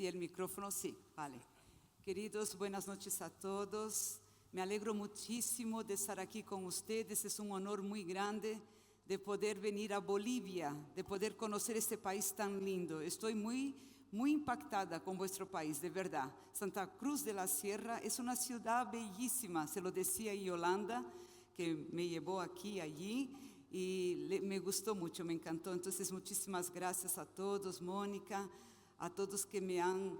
el micrófono, sí, vale. Queridos, buenas noches a todos. Me alegro muchísimo de estar aquí con ustedes. Es un honor muy grande de poder venir a Bolivia, de poder conocer este país tan lindo. Estoy muy impactada con vuestro país, de verdad. Santa Cruz de la Sierra es una ciudad bellísima, se lo decía Yolanda, que me llevó aquí, allí, y me gustó mucho, me encantó. Entonces, muchísimas gracias a todos, Mónica, a todos que me han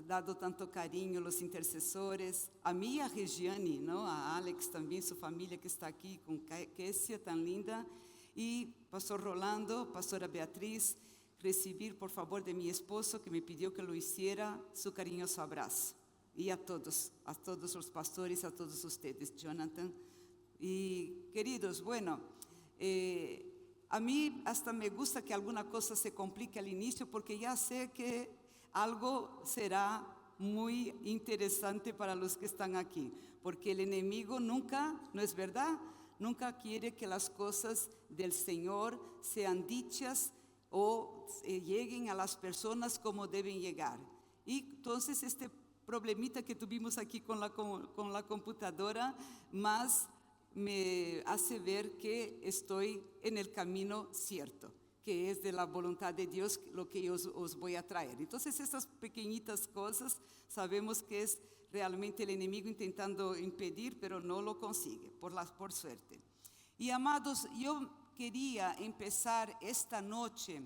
dado tanto cariño, los intercesores, a mí y a Regiane, ¿no? A Alex también, su familia que está aquí, con Kessia tan linda, y Pastor Rolando, Pastora Beatriz, recibir por favor de mi esposo que me pidió que lo hiciera, su cariñoso abrazo. Y a todos los pastores, a todos ustedes, Jonathan. Y queridos, bueno, a mí hasta me gusta que alguna cosa se complique al inicio porque ya sé que algo será muy interesante para los que están aquí, porque el enemigo nunca, ¿no es verdad? Nunca quiere que las cosas del Señor sean dichas o lleguen a las personas como deben llegar. Y entonces este problemita que tuvimos aquí con la computadora más me hace ver que estoy en el camino cierto, que es de la voluntad de Dios lo que yo os voy a traer. Entonces estas pequeñitas cosas sabemos que es realmente el enemigo intentando impedir, pero no lo consigue, por suerte. Y amados, yo quería empezar esta noche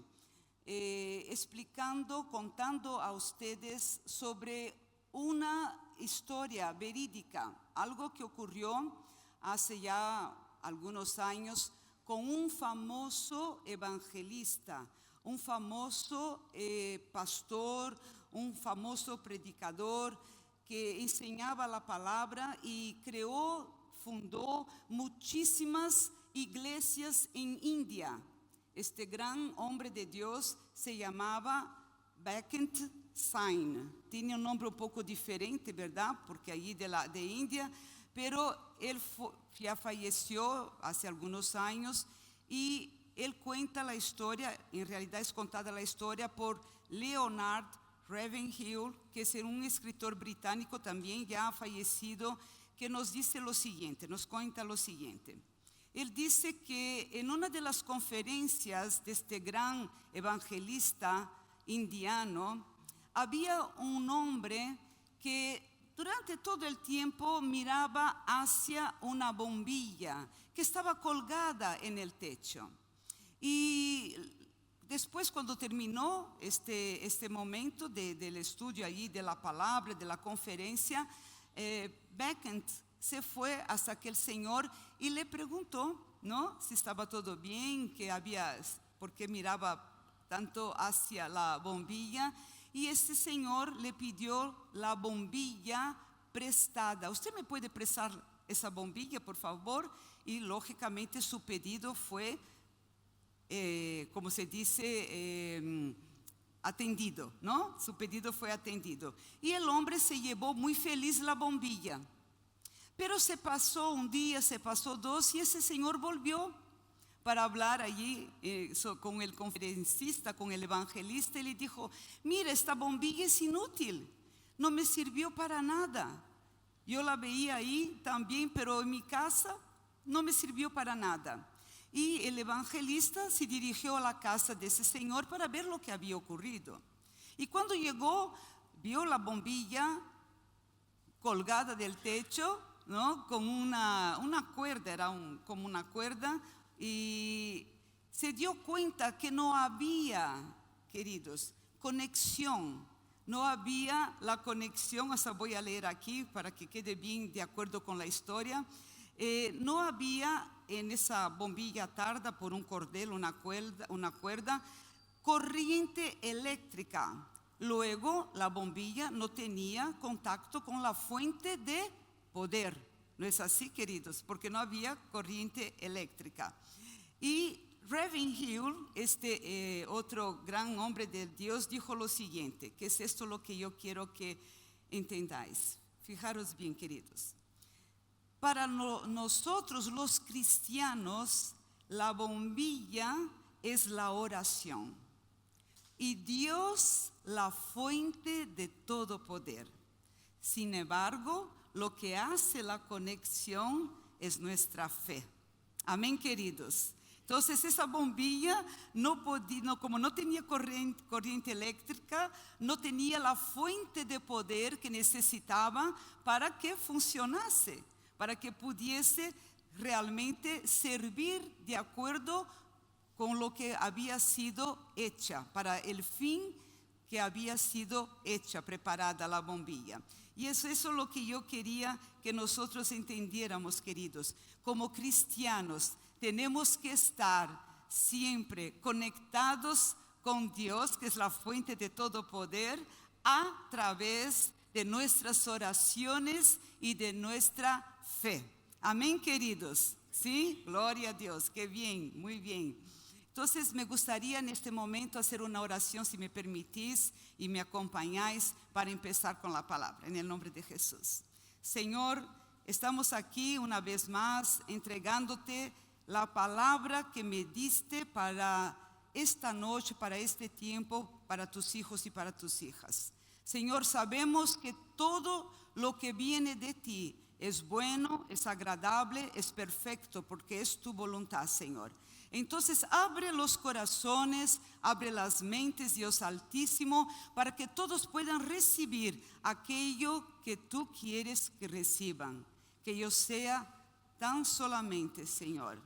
contando a ustedes sobre una historia verídica, algo que ocurrió hace ya algunos años con un famoso evangelista, un famoso pastor, un famoso predicador que enseñaba la palabra y fundó muchísimas iglesias en India. Este gran hombre de Dios se llamaba Bekant Singh. Tiene un nombre un poco diferente, ¿verdad? Porque allí de India, pero él ya falleció hace algunos años y él cuenta la historia, en realidad es contada la historia por Leonard Ravenhill, que es un escritor británico también ya fallecido, que nos dice lo siguiente, nos cuenta lo siguiente. Él dice que en una de las conferencias de este gran evangelista indiano, había un hombre que durante todo el tiempo miraba hacia una bombilla que estaba colgada en el techo. Y después, cuando terminó este momento del estudio allí de la palabra, de la conferencia, Bekant se fue hasta aquel señor y le preguntó, ¿no?, si estaba todo bien, por qué miraba tanto hacia la bombilla. Y este señor le pidió la bombilla prestada. ¿Usted me puede prestar esa bombilla, por favor? Y lógicamente su pedido fue, como se dice, atendido, ¿no? Su pedido fue atendido. Y el hombre se llevó muy feliz la bombilla. Pero se pasó un día, se pasó dos, y ese señor volvió para hablar allí con el conferencista, con el evangelista, y le dijo: mira, esta bombilla es inútil, no me sirvió para nada. Yo la veía ahí también, pero en mi casa no me sirvió para nada. Y el evangelista se dirigió a la casa de ese señor para ver lo que había ocurrido. Y cuando llegó, vio la bombilla colgada del techo, ¿no?, con una cuerda, como una cuerda, y se dio cuenta que no había, queridos, conexión. No había la conexión, o sea, voy a leer aquí para que quede bien de acuerdo con la historia. No había en esa bombilla atada por un cordel, una cuerda, corriente eléctrica. Luego la bombilla no tenía contacto con la fuente de poder. ¿No es así, queridos? Porque no había corriente eléctrica. Y Ravenhill, otro gran hombre de Dios, dijo lo siguiente, que es esto lo que yo quiero que entendáis. Fijaros bien, queridos. Para nosotros los cristianos, la bombilla es la oración. Y Dios la fuente de todo poder. Sin embargo, lo que hace la conexión es nuestra fe. Amén, queridos. Entonces esa bombilla como no tenía corriente eléctrica, no tenía la fuente de poder que necesitaba para que funcionase, para que pudiese realmente servir de acuerdo con lo que había sido hecha, para el fin que había sido hecha, preparada la bombilla. Y eso es lo que yo quería que nosotros entendiéramos, queridos. Como cristianos tenemos que estar siempre conectados con Dios, que es la fuente de todo poder, a través de nuestras oraciones y de nuestra fe. Amén, queridos. ¿Sí? Gloria a Dios. Qué bien, muy bien. Entonces me gustaría en este momento hacer una oración, si me permitís y me acompañáis, para empezar con la palabra, en el nombre de Jesús. Señor, estamos aquí una vez más entregándote la palabra que me diste para esta noche, para este tiempo, para tus hijos y para tus hijas. Señor, sabemos que todo lo que viene de ti es bueno, es agradable, es perfecto, porque es tu voluntad, Señor. Entonces abre los corazones, abre las mentes, Dios Altísimo, para que todos puedan recibir aquello que tú quieres que reciban. Que yo sea tan solamente, Señor,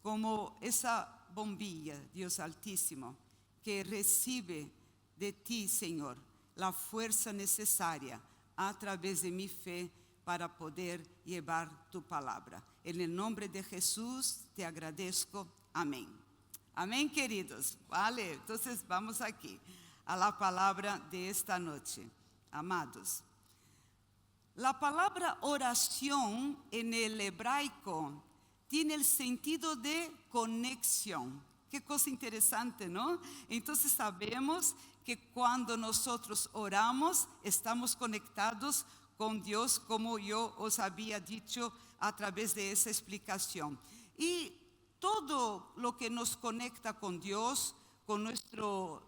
como esa bombilla, Dios Altísimo, que recibe de ti, Señor, la fuerza necesaria a través de mi fe para poder llevar tu palabra. En el nombre de Jesús te agradezco. Amén. Amén, queridos. Vale, entonces vamos aquí a la palabra de esta noche. Amados, la palabra oración en el hebraico tiene el sentido de conexión. Qué cosa interesante, ¿no? Entonces sabemos que cuando nosotros oramos, estamos conectados con Dios, como yo os había dicho a través de esa explicación. Y todo lo que nos conecta con Dios, con nuestro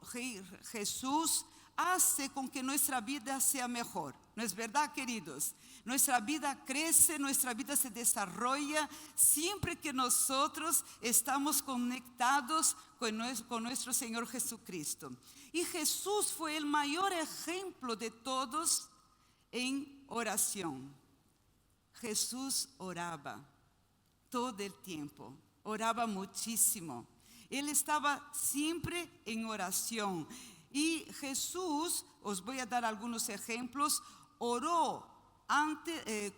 Jesús, hace con que nuestra vida sea mejor. ¿No es verdad, queridos? Nuestra vida crece, nuestra vida se desarrolla siempre que nosotros estamos conectados con nuestro Señor Jesucristo. Y Jesús fue el mayor ejemplo de todos en oración. Jesús oraba todo el tiempo, oraba muchísimo. Él estaba siempre en oración. Y Jesús, os voy a dar algunos ejemplos, oró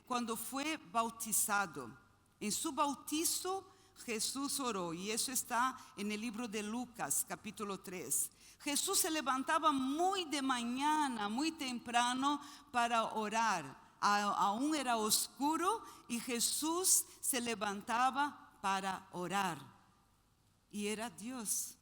cuando fue bautizado. En su bautizo Jesús oró, y eso está en el libro de Lucas, capítulo 3. Jesús se levantaba muy de mañana, muy temprano para orar. Aún era oscuro y Jesús se levantaba para orar. Y era Dios.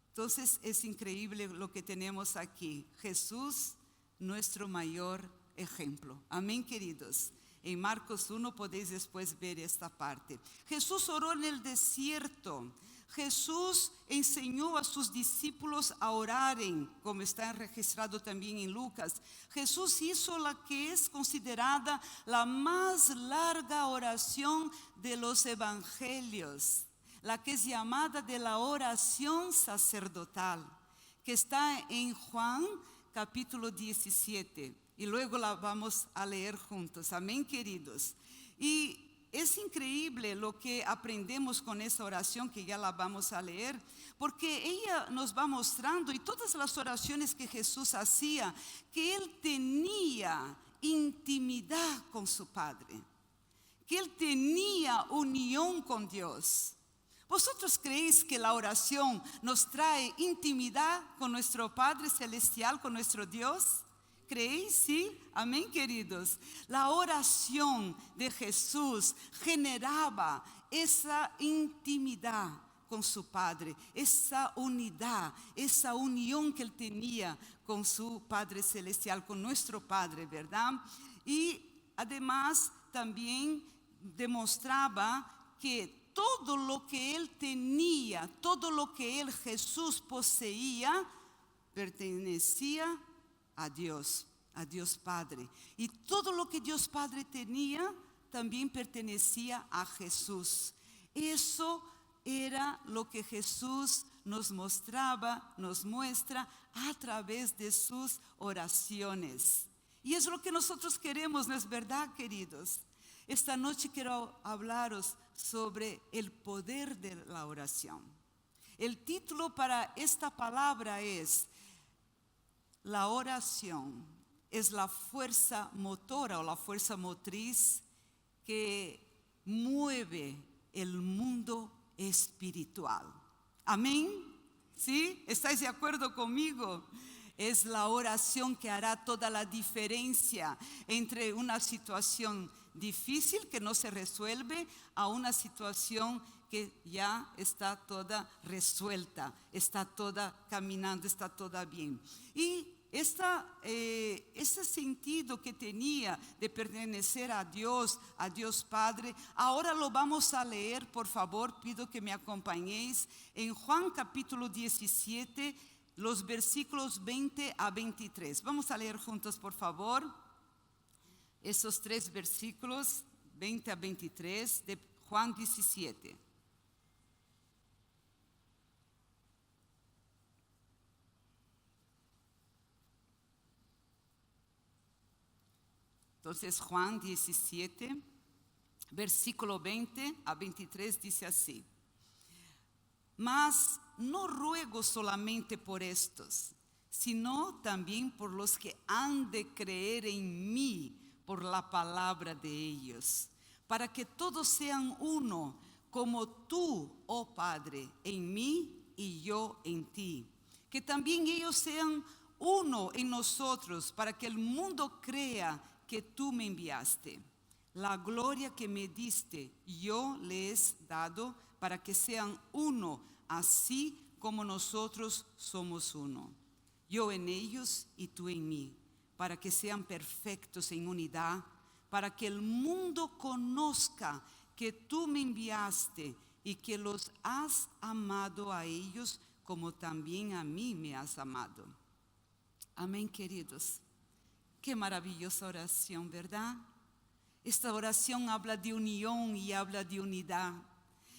Entonces es increíble lo que tenemos aquí. Jesús, nuestro mayor ejemplo. Amén, queridos. En Marcos 1 podéis después ver esta parte. Jesús oró en el desierto. Jesús enseñó a sus discípulos a orar, como está registrado también en Lucas. Jesús hizo la que es considerada la más larga oración de los evangelios, la que es llamada de la oración sacerdotal, que está en Juan capítulo 17. Y luego la vamos a leer juntos. Amén, queridos. Y es increíble lo que aprendemos con esa oración, que ya la vamos a leer, porque ella nos va mostrando, y todas las oraciones que Jesús hacía, que Él tenía intimidad con su Padre, que Él tenía unión con Dios. ¿Vosotros creéis que la oración nos trae intimidad con nuestro Padre Celestial, con nuestro Dios? ¿Creéis? Sí. Amén, queridos. La oración de Jesús generaba esa intimidad con su Padre, esa unidad, esa unión que Él tenía con su Padre Celestial, con nuestro Padre, ¿verdad? Y además también demostraba que todo lo que él tenía, todo lo que él, Jesús, poseía, pertenecía a Dios Padre. Y todo lo que Dios Padre tenía también pertenecía a Jesús. Eso era lo que Jesús nos mostraba, nos muestra a través de sus oraciones. Y es lo que nosotros queremos, ¿no es verdad, queridos? Esta noche quiero hablaros sobre el poder de la oración. El título para esta palabra es: la oración es la fuerza motora o la fuerza motriz que mueve el mundo espiritual. Amén. ¿Sí? ¿Estáis de acuerdo conmigo? Es la oración que hará toda la diferencia entre una situación difícil que no se resuelve a una situación que ya está toda resuelta, está toda caminando, está toda bien. Y ese sentido que tenía de pertenecer a Dios Padre, ahora lo vamos a leer, por favor, pido que me acompañéis en Juan capítulo 17, los versículos 20 a 23. Vamos a leer juntos, por favor, esos 3 versículos, 20 a 23 de Juan 17. Entonces Juan 17, versículo 20 a 23 dice así: mas no ruego solamente por estos, sino también por los que han de creer en mí por la palabra de ellos, para que todos sean uno, como tú, oh Padre, en mí y yo en ti. Que también ellos sean uno en nosotros, para que el mundo crea que tú me enviaste. La gloria que me diste, yo les he dado, para que sean uno, así como nosotros somos uno. Yo en ellos y tú en mí, para que sean perfectos en unidad, para que el mundo conozca que tú me enviaste y que los has amado a ellos como también a mí me has amado. Amén, queridos. Qué maravillosa oración, ¿verdad? Esta oración habla de unión y habla de unidad.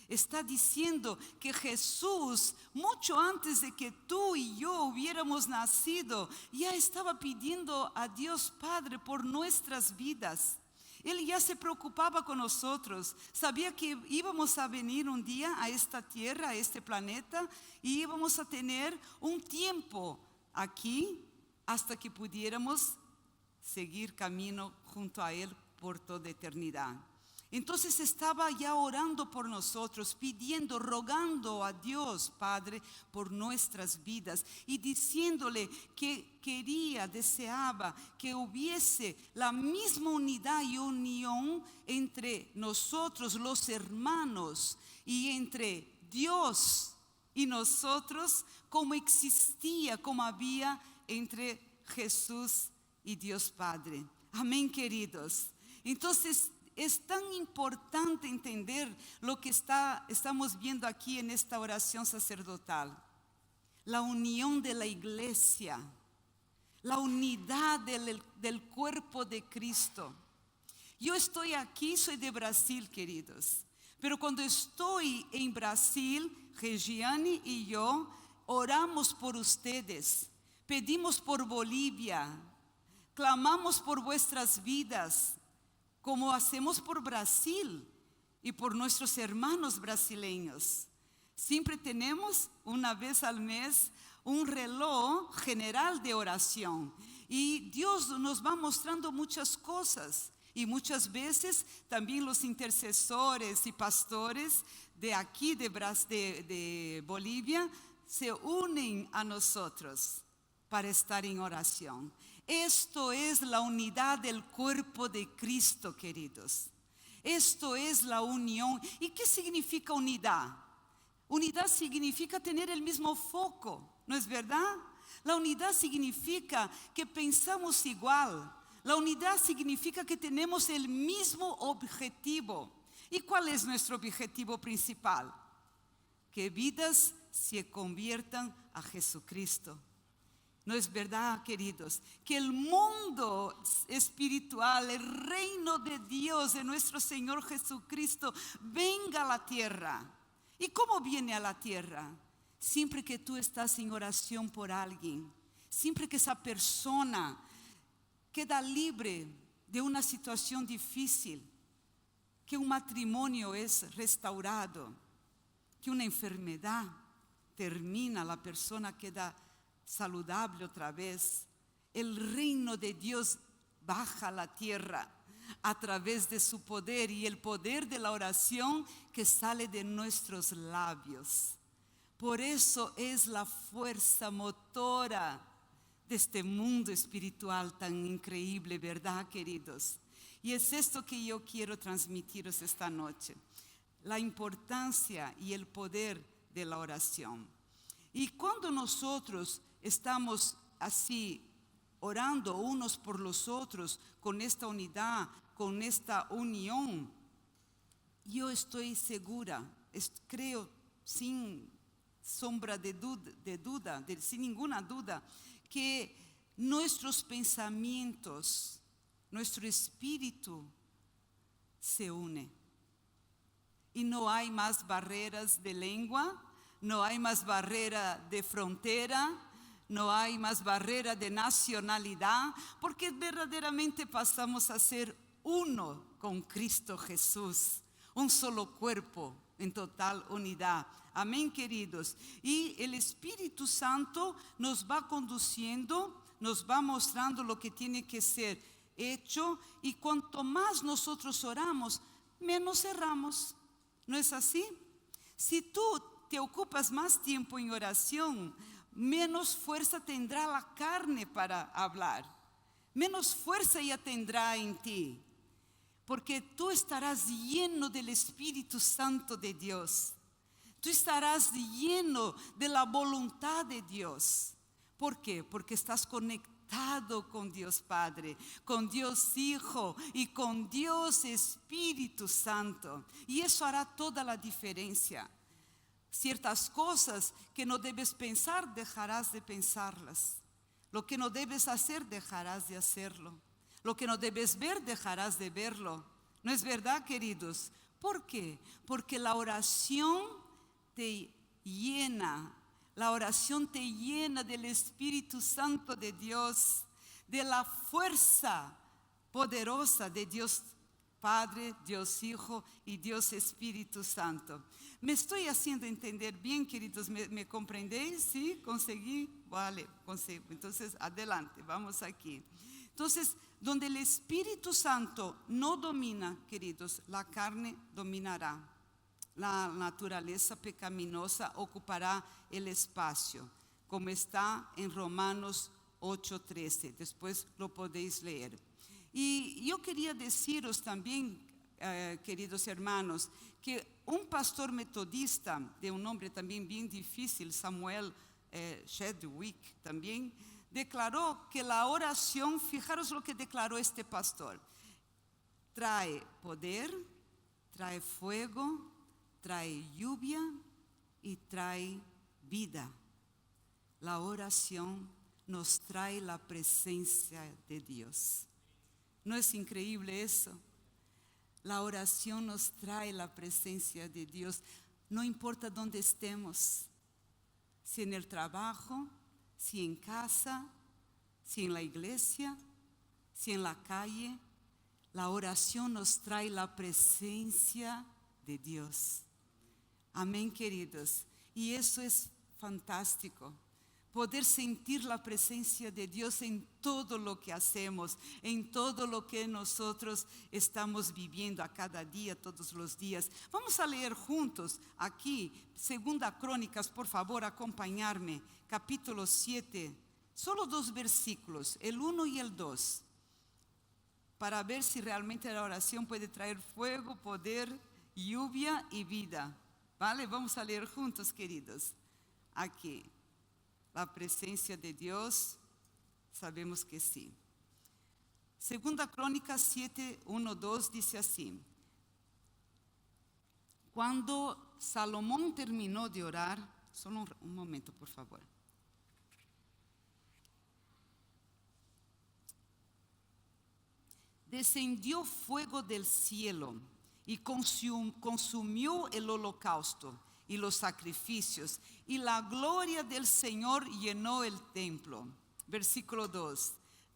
Está diciendo que Jesús, mucho antes de que tú y yo hubiéramos nacido, ya estaba pidiendo a Dios Padre por nuestras vidas. Él ya se preocupaba con nosotros. Sabía que íbamos a venir un día a esta tierra, a este planeta, y íbamos a tener un tiempo aquí hasta que pudiéramos seguir camino junto a Él por toda eternidad. Entonces estaba ya orando por nosotros, pidiendo, rogando a Dios Padre por nuestras vidas y diciéndole que quería, deseaba que hubiese la misma unidad y unión entre nosotros los hermanos y entre Dios y nosotros, como existía, como había entre Jesús y Dios Padre. Amén, queridos. Entonces es tan importante entender lo que estamos viendo aquí en esta oración sacerdotal. La unión de la iglesia, la unidad del cuerpo de Cristo. Yo estoy aquí, soy de Brasil, queridos. Pero cuando estoy en Brasil, Regiane y yo oramos por ustedes, pedimos por Bolivia, clamamos por vuestras vidas, como hacemos por Brasil y por nuestros hermanos brasileños. Siempre tenemos una vez al mes un reloj general de oración y Dios nos va mostrando muchas cosas. Y muchas veces también los intercesores y pastores de aquí de Bolivia se unen a nosotros para estar en oración. Esto es la unidad del cuerpo de Cristo, queridos. Esto es la unión. ¿Y qué significa unidad? Unidad significa tener el mismo foco, ¿no es verdad? La unidad significa que pensamos igual. La unidad significa que tenemos el mismo objetivo. ¿Y cuál es nuestro objetivo principal? Que vidas se conviertan a Jesucristo. ¿No es verdad, queridos? Que el mundo espiritual, el reino de Dios, de nuestro Señor Jesucristo, venga a la tierra. ¿Y cómo viene a la tierra? Siempre que tú estás en oración por alguien, siempre que esa persona queda libre de una situación difícil, que un matrimonio es restaurado, que una enfermedad termina, la persona queda saludable otra vez. El reino de Dios baja a la tierra a través de su poder y el poder de la oración que sale de nuestros labios. Por eso es la fuerza motora de este mundo espiritual tan increíble, ¿verdad, queridos? Y es esto que yo quiero transmitiros esta noche, la importancia y el poder de la oración. Y cuando nosotros estamos así orando unos por los otros, con esta unidad, con esta unión, yo estoy segura, creo sin sombra de duda, sin ninguna duda, que nuestros pensamientos, nuestro espíritu se une. Y no hay más barreras de lengua, no hay más barrera de frontera, no hay más barrera de nacionalidad, porque verdaderamente pasamos a ser uno con Cristo Jesús, un solo cuerpo en total unidad. Amén, queridos. Y el Espíritu Santo nos va conduciendo, nos va mostrando lo que tiene que ser hecho, y cuanto más nosotros oramos, menos erramos. ¿No es así? Si tú te ocupas más tiempo en oración, menos fuerza tendrá la carne para hablar, menos fuerza ella tendrá en ti, porque tú estarás lleno del Espíritu Santo de Dios. Tú estarás lleno de la voluntad de Dios. ¿Por qué? Porque estás conectado con Dios Padre, con Dios Hijo y con Dios Espíritu Santo. Y eso hará toda la diferencia. Ciertas cosas que no debes pensar, dejarás de pensarlas. Lo que no debes hacer, dejarás de hacerlo. Lo que no debes ver, dejarás de verlo. ¿No es verdad, queridos? ¿Por qué? Porque la oración te llena. La oración te llena del Espíritu Santo de Dios, de la fuerza poderosa de Dios Padre, Dios Hijo y Dios Espíritu Santo. ¿Me estoy haciendo entender bien, queridos? ¿Me comprendéis? ¿Sí? ¿Conseguí? Vale, consigo. Entonces, adelante, vamos aquí. Entonces, donde el Espíritu Santo no domina, queridos, la carne dominará. La naturaleza pecaminosa ocupará el espacio, como está en Romanos 8:13. Después lo podéis leer. Y yo quería deciros también, queridos hermanos, que un pastor metodista, de un nombre también bien difícil, Samuel Chadwick también, declaró que la oración, fijaros lo que declaró este pastor, trae poder, trae fuego, trae lluvia y trae vida. La oración nos trae la presencia de Dios. ¿No es increíble eso? La oración nos trae la presencia de Dios. No importa dónde estemos, si en el trabajo, si en casa, si en la iglesia, si en la calle, la oración nos trae la presencia de Dios. Amén, queridos. Y eso es fantástico. Poder sentir la presencia de Dios en todo lo que hacemos, en todo lo que nosotros estamos viviendo a cada día, todos los días. Vamos a leer juntos aquí, Segunda Crónicas, por favor, acompañarme, capítulo 7, solo 2 versículos, el 1 y el 2, para ver si realmente la oración puede traer fuego, poder, lluvia y vida. ¿Vale? Vamos a leer juntos, queridos. Aquí, la presencia de Dios, sabemos que sí. Segunda Crónicas 7, 1, 2 dice así: Cuando Salomón terminó de orar, solo un momento, por favor. Descendió fuego del cielo y consumió el holocausto y los sacrificios, y la gloria del Señor llenó el templo. Versículo 2.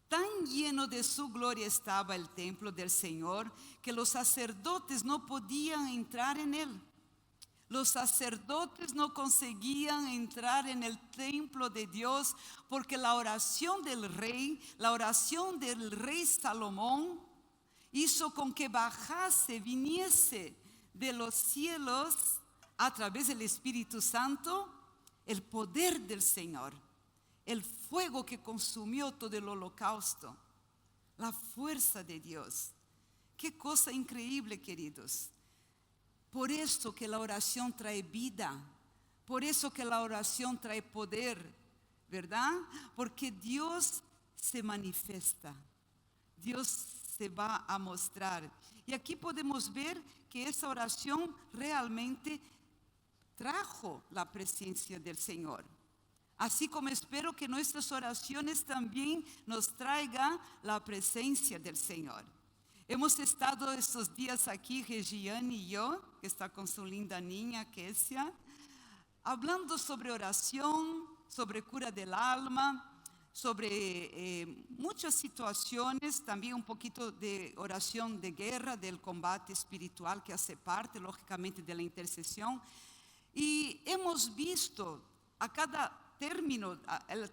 Tan lleno de su gloria estaba el templo del Señor que los sacerdotes no podían entrar en él. Los sacerdotes no conseguían entrar en el templo de Dios porque la oración del rey Salomón, hizo con que viniese de los cielos a través del Espíritu Santo el poder del Señor, el fuego que consumió todo el holocausto, la fuerza de Dios. Qué cosa increíble, queridos. Por eso que la oración trae vida, por eso que la oración trae poder, ¿verdad? Porque Dios se manifiesta, Dios se va a mostrar. Y aquí podemos ver que esa oración realmente trajo la presencia del Señor. Así como espero que nuestras oraciones también nos traigan la presencia del Señor. Hemos estado estos días aquí, Regiane y yo, que está con su linda niña, Kesia, hablando sobre oración, sobre cura del alma, sobre muchas situaciones, también un poquito de oración de guerra, del combate espiritual que hace parte, lógicamente, de la intercesión. Y hemos visto al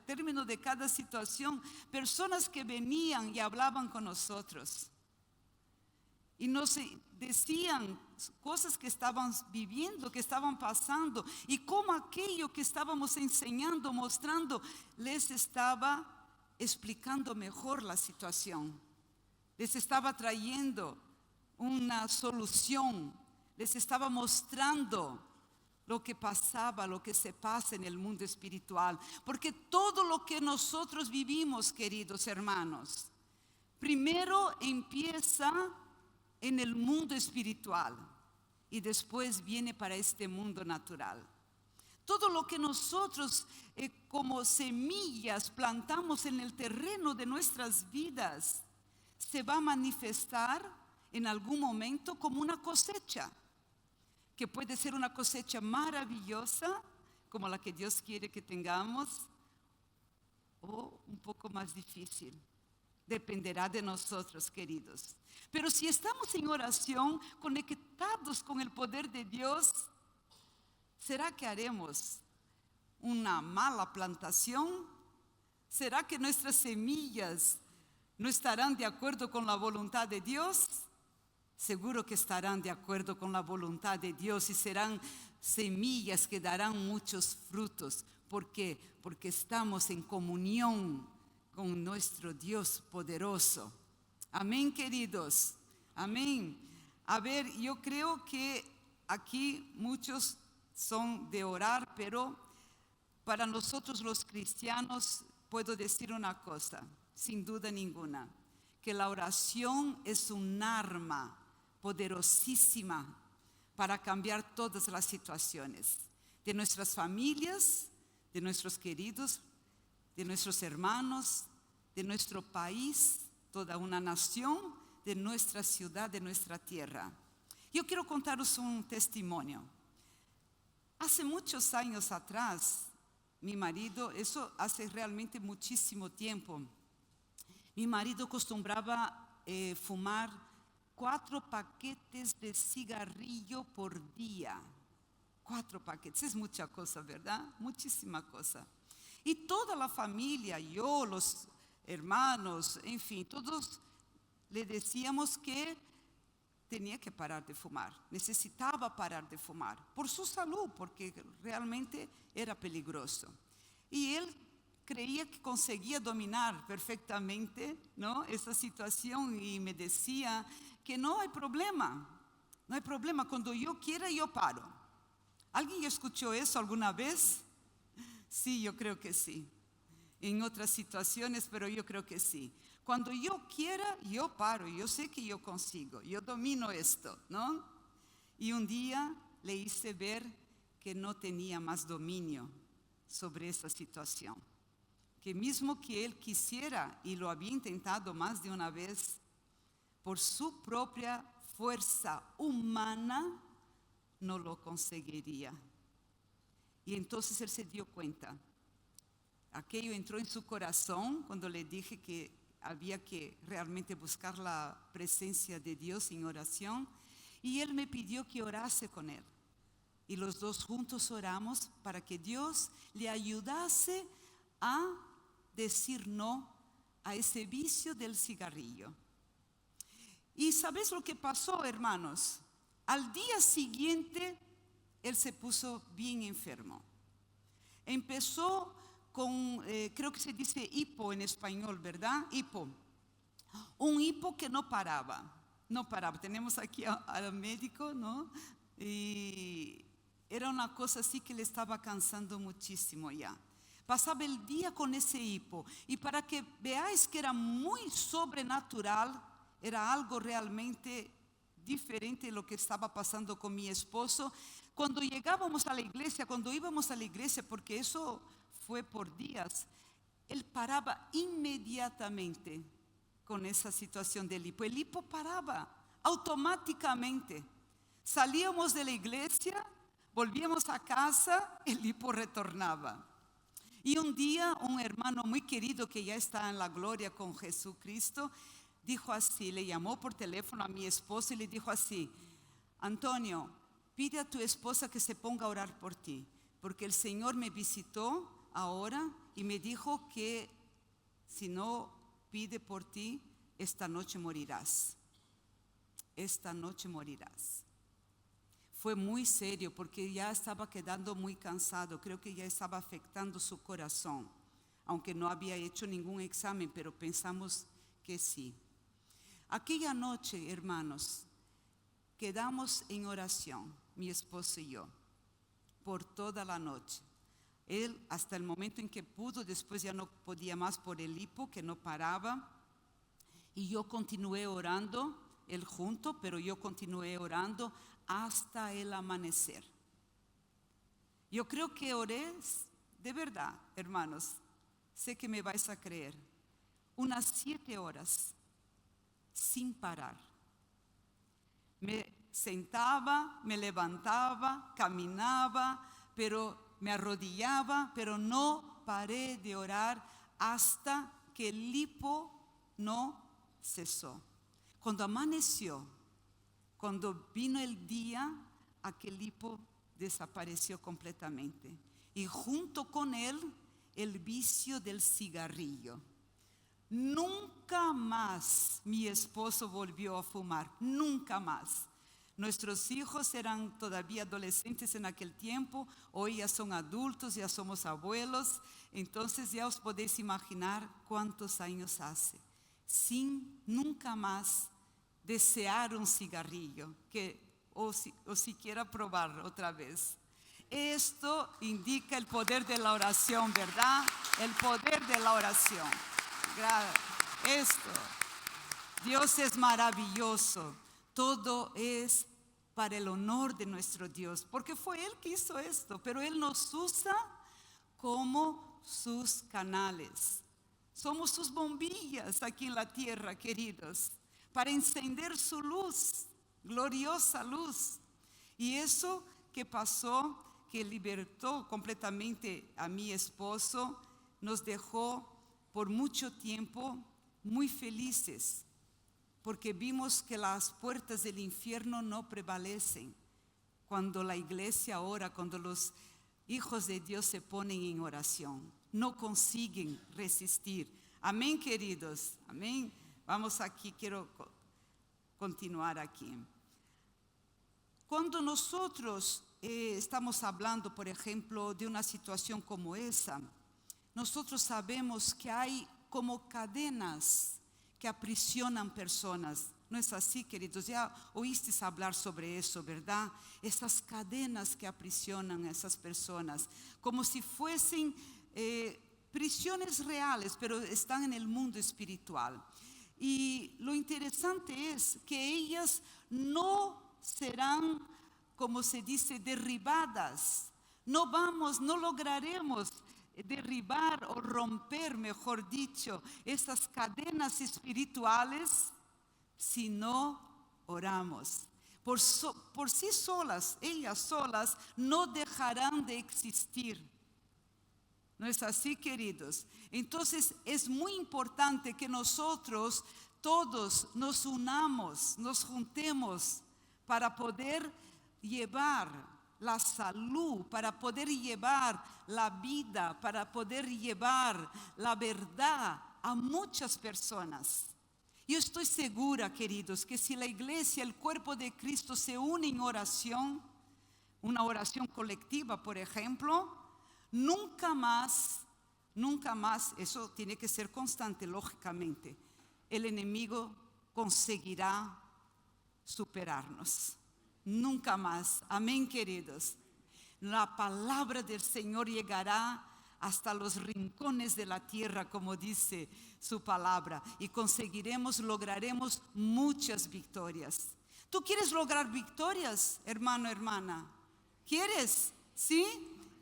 término de cada situación, personas que venían y hablaban con nosotros. Y nos decían cosas que estaban viviendo, que estaban pasando, y cómo aquello que estábamos enseñando, mostrando, les estaba explicando mejor la situación. Les estaba trayendo una solución, les estaba mostrando lo que pasaba, lo que se pasa en el mundo espiritual. Porque todo lo que nosotros vivimos, queridos hermanos, primero empieza en el mundo espiritual y después viene para este mundo natural. Todo lo que nosotros como semillas plantamos en el terreno de nuestras vidas se va a manifestar en algún momento como una cosecha, que puede ser una cosecha maravillosa como la que Dios quiere que tengamos, o un poco más difícil. Dependerá de nosotros, queridos. Pero si estamos en oración, conectados con el poder de Dios, ¿será que haremos una mala plantación? ¿Será que nuestras semillas no estarán de acuerdo con la voluntad de Dios? Seguro que estarán de acuerdo con la voluntad de Dios y serán semillas que darán muchos frutos. ¿Por qué? Porque estamos en comunión con nuestro Dios poderoso. Amén, queridos. Amén. A ver, yo creo que aquí muchos son de orar, pero para nosotros los cristianos puedo decir una cosa, sin duda ninguna, que la oración es un arma poderosísima para cambiar todas las situaciones de nuestras familias, de nuestros queridos, de nuestros hermanos, de nuestro país, toda una nación, de nuestra ciudad, de nuestra tierra. Yo quiero contaros un testimonio. Hace muchos años atrás, mi marido, eso hace realmente muchísimo tiempo, mi marido acostumbraba fumar 4 paquetes de cigarrillo por día. 4 paquetes, es mucha cosa, ¿verdad? Muchísima cosa. Y toda la familia, yo, los hermanos, en fin, todos le decíamos que tenía que parar de fumar, necesitaba parar de fumar, por su salud, porque realmente era peligroso. Y él creía que conseguía dominar perfectamente, ¿no?, esa situación y me decía que no hay problema, cuando yo quiera yo paro. ¿Alguien escuchó eso alguna vez? Sí, yo creo que sí. En otras situaciones, pero yo creo que sí. Cuando yo quiera, yo paro, yo sé que yo consigo, yo domino esto, ¿no? Y un día le hice ver que no tenía más dominio sobre esa situación. Que mismo que él quisiera, y lo había intentado más de una vez, por su propia fuerza humana, no lo conseguiría. Y entonces él se dio cuenta. Aquello entró en su corazón cuando le dije que había que realmente buscar la presencia de Dios en oración. Y él me pidió que orase con él. Y los dos juntos oramos para que Dios le ayudase a decir no a ese vicio del cigarrillo. ¿Y sabes lo que pasó, hermanos? Al día siguiente, él se puso bien enfermo. Empezó con, creo que se dice hipo en español, ¿verdad? Hipo. Un hipo que no paraba. Tenemos aquí al médico, ¿no? Y era una cosa así que le estaba cansando muchísimo ya. Pasaba el día con ese hipo. Y para que veáis que era muy sobrenatural, era algo realmente diferente de lo que estaba pasando con mi esposo. Cuando íbamos a la iglesia, porque eso fue por días, él paraba inmediatamente con esa situación del hipo. El hipo paraba automáticamente. Salíamos de la iglesia, volvíamos a casa, el hipo retornaba. Y un día un hermano muy querido que ya está en la gloria con Jesucristo, dijo así, le llamó por teléfono a mi esposo y le dijo así: Antonio, pide a tu esposa que se ponga a orar por ti, porque el Señor me visitó ahora y me dijo que si no pide por ti, esta noche morirás. Esta noche morirás. Fue muy serio porque ya estaba quedando muy cansado. Creo que ya estaba afectando su corazón, aunque no había hecho ningún examen, pero pensamos que sí. Aquella noche, hermanos, quedamos en oración, mi esposo y yo, por toda la noche. Él hasta el momento en que pudo, después ya no podía más por el hipo que no paraba. Y yo continué orando, él junto, pero yo continué orando hasta el amanecer. Yo creo que oré, de verdad, hermanos, sé que me vais a creer, unas 7 horas sin parar. Me sentaba, me levantaba, caminaba, pero me arrodillaba, pero no paré de orar hasta que el hipo no cesó. Cuando amaneció, cuando vino el día, aquel hipo desapareció completamente. Y junto con él, el vicio del cigarrillo. Nunca más mi esposo volvió a fumar, nunca más. Nuestros hijos eran todavía adolescentes en aquel tiempo, hoy ya son adultos, ya somos abuelos, entonces ya os podéis imaginar cuántos años hace, sin nunca más desear un cigarrillo, o siquiera probar otra vez. Esto indica el poder de la oración, ¿verdad? El poder de la oración. Esto, Dios es maravilloso, todo es para el honor de nuestro Dios, porque fue Él que hizo esto, pero Él nos usa como sus canales. Somos sus bombillas aquí en la tierra, queridos, para encender su luz, gloriosa luz. Y eso que pasó, que libertó completamente a mi esposo, nos dejó por mucho tiempo muy felices, porque vimos que las puertas del infierno no prevalecen cuando la iglesia ora, cuando los hijos de Dios se ponen en oración. No consiguen resistir. Amén, queridos. Amén. Vamos aquí, quiero continuar aquí. Cuando nosotros estamos hablando, por ejemplo, de una situación como esa, nosotros sabemos que hay como cadenas que aprisionan personas. ¿No es así, queridos? Ya oísteis hablar sobre eso, ¿verdad? Esas cadenas que aprisionan a esas personas, como si fuesen prisiones reales, pero están en el mundo espiritual. Y lo interesante es que ellas no serán como se dice, derribadas. No lograremos derribar o romper, mejor dicho, estas cadenas espirituales si no oramos. Por sí solas, ellas solas, no dejarán de existir. ¿No es así, queridos? Entonces es muy importante que nosotros todos nos unamos, nos juntemos para poder llevar la salud, para poder llevar la vida, para poder llevar la verdad a muchas personas. Yo estoy segura, queridos, que si la iglesia, el cuerpo de Cristo se une en oración, una oración colectiva, por ejemplo, nunca más, eso tiene que ser constante, lógicamente, el enemigo conseguirá superarnos. Nunca más. Amén, queridos. La palabra del Señor llegará hasta los rincones de la tierra, como dice su palabra, y lograremos muchas victorias. ¿Tú quieres lograr victorias, hermano, hermana? ¿Quieres? ¿Sí?